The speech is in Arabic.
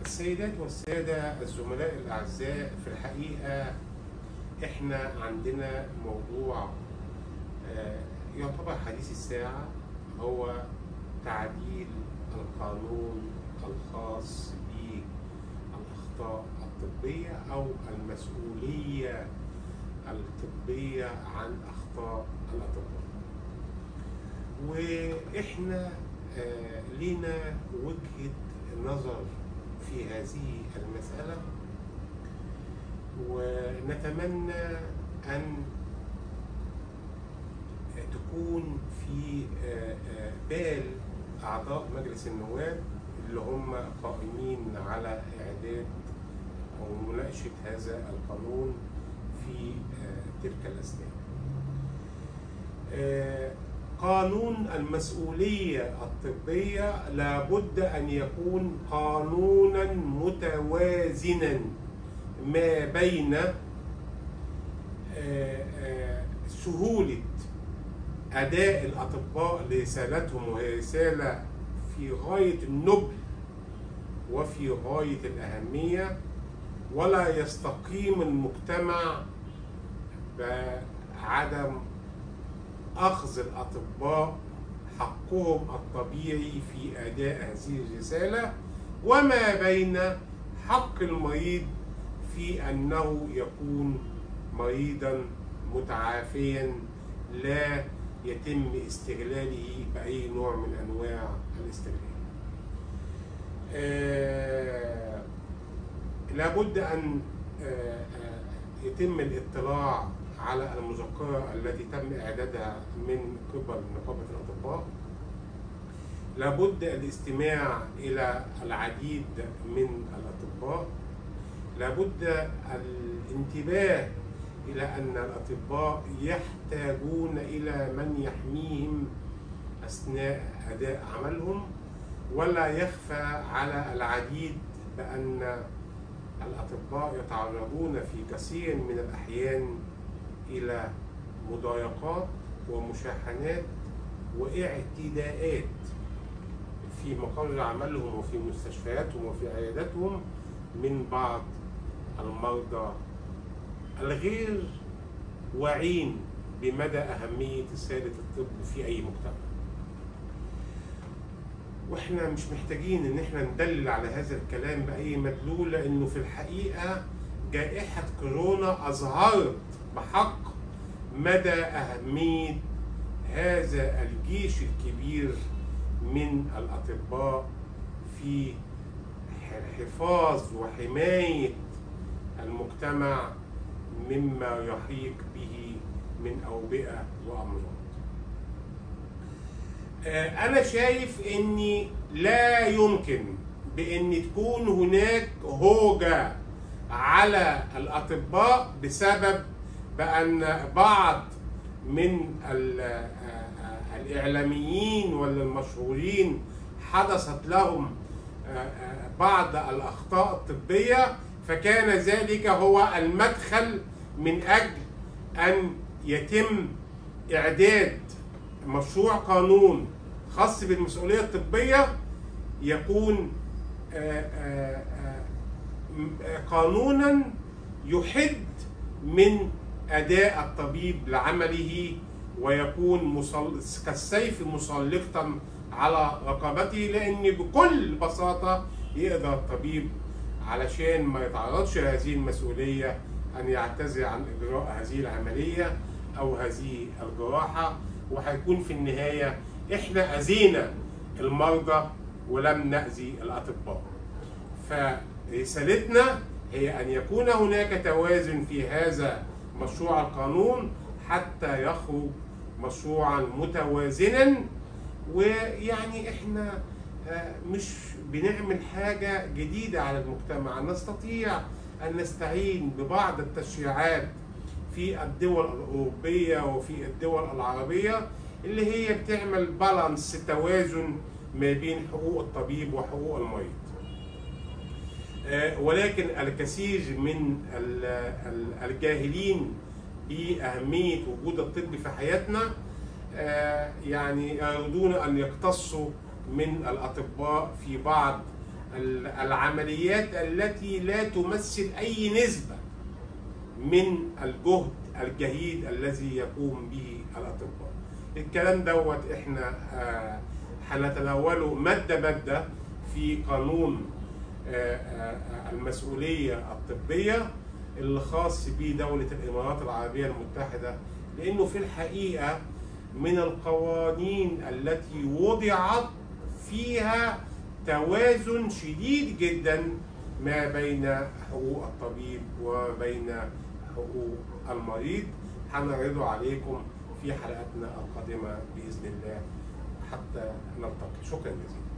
السيدات والسادة الزملاء الأعزاء، في الحقيقة إحنا عندنا موضوع يعتبر حديث الساعة، هو تعديل القانون الخاص بالأخطاء الطبية أو المسؤولية الطبية عن أخطاء الأطباء. وإحنا لنا وجهة نظر في هذه المسألة، ونتمنى أن تكون في بال أعضاء مجلس النواب اللي هم قائمين على إعداد أو مناقشة هذا القانون في تلك الأثناء. قانون المسؤولية الطبية لابد أن يكون قانونا متوازنا ما بين سهولة أداء الأطباء لرسالتهم، وهي رسالة في غاية النبل وفي غاية الأهمية، ولا يستقيم المجتمع بعدم أخذ الأطباء حقهم الطبيعي في أداء هذه الرسالة، وما بين حق المريض في أنه يكون مريضا متعافيا لا يتم استغلاله بأي نوع من أنواع الاستغلال. لابد أن يتم الاطلاع على المذكرة التي تم إعدادها من قبل نقابة الأطباء. لابد الاستماع إلى العديد من الأطباء. لابد الانتباه إلى أن الأطباء يحتاجون إلى من يحميهم أثناء أداء عملهم، ولا يخفى على العديد بأن الأطباء يتعرضون في كثير من الأحيان إلى مضايقات ومشاحنات واعتداءات في مقر عملهم وفي مستشفياتهم وفي عياداتهم من بعض المرضى الغير واعين بمدى أهمية رسالة الطب في أي مجتمع. واحنا مش محتاجين ان احنا ندلل على هذا الكلام بأي مدلول، لأنه في الحقيقة جائحة كورونا أظهرت بحق مدى أهمية هذا الجيش الكبير من الأطباء في حفاظ وحماية المجتمع مما يحيق به من أوبئة وأمراض. أنا شايف إن لا يمكن بأن تكون هناك هوجة على الأطباء بسبب بأن بعض من الإعلاميين ولا المشهورين حدثت لهم بعض الأخطاء الطبية، فكان ذلك هو المدخل من أجل أن يتم إعداد مشروع قانون خاص بالمسؤولية الطبية، يكون قانونا يحد من أداء الطبيب لعمله، ويكون كالسيف مسلطا على رقبته، لأن بكل بساطة يقدر الطبيب علشان ما يتعرضش لهذه المسؤولية أن يعتذر عن إجراء هذه العملية أو هذه الجراحة، وهيكون في النهاية إحنا أذينا المرضى ولم نأذي الأطباء. فرسالتنا هي أن يكون هناك توازن في هذا مشروع القانون حتى يخرج مشروعا متوازنا. ويعني إحنا مش بنعمل حاجة جديدة على المجتمع، نستطيع أن نستعين ببعض التشريعات في الدول الأوروبية وفي الدول العربية اللي هي بتعمل بالانس، توازن ما بين حقوق الطبيب وحقوق المريض. ولكن الكثير من الجاهلين بأهمية وجود الطب في حياتنا يعني يريدون أن يقتصوا من الأطباء في بعض العمليات التي لا تمثل أي نسبة من الجهد الجهيد الذي يقوم به الأطباء. الكلام دوت احنا هنتناوله مادة في قانون المسؤولية الطبية اللي خاص بدولة الإمارات العربية المتحدة، لأنه في الحقيقة من القوانين التي وضعت فيها توازن شديد جدا ما بين حقوق الطبيب وما بين حقوق المريض. هنعرضه عليكم في حلقاتنا القادمة بإذن الله. حتى نلتقي، شكرا جزيلا.